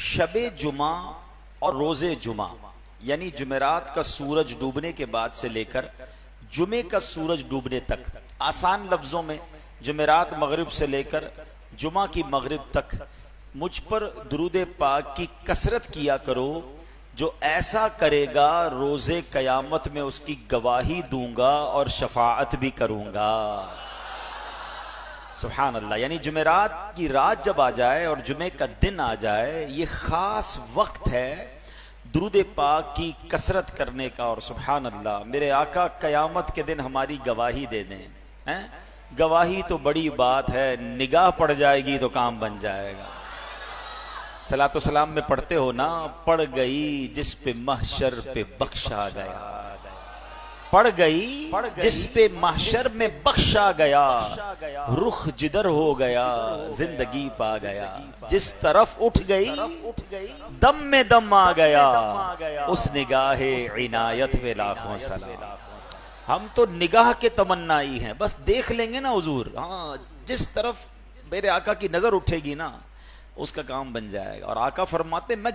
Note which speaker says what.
Speaker 1: شب جمعہ اور روز جمعہ یعنی جمعرات کا سورج ڈوبنے کے بعد سے لے کر جمعے کا سورج ڈوبنے تک، آسان لفظوں میں جمعرات مغرب سے لے کر جمعہ کی مغرب تک مجھ پر درود پاک کی کثرت کیا کرو. جو ایسا کرے گا روز قیامت میں اس کی گواہی دوں گا اور شفاعت بھی کروں گا. سبحان اللہ. یعنی جمعرات کی رات جب آ جائے اور جمعے کا دن آ جائے، یہ خاص وقت ہے درود پاک کی کثرت کرنے کا. اور سبحان اللہ، میرے آقا قیامت کے دن ہماری گواہی دے دیں. گواہی تو بڑی بات ہے، نگاہ پڑ جائے گی تو کام بن جائے گا. صلاۃ و سلام میں پڑھتے ہو نا، پڑ گئی جس پہ محشر پہ بخشا گیا، پڑ گئی جس پہ محشر میں بخشا گیا، رخ جدر ہو گیا زندگی پا گیا. جس طرف اٹھ گئی دم میں دم آ گیا، اس نگاہ عنایت پہ لاکھوں سلام. ہم تو نگاہ کے تمنائی ہیں، بس دیکھ لیں گے نا حضور. ہاں، جس طرف میرے آقا کی نظر اٹھے گی نا اس کا کام بن جائے گا. اور آقا فرماتے میں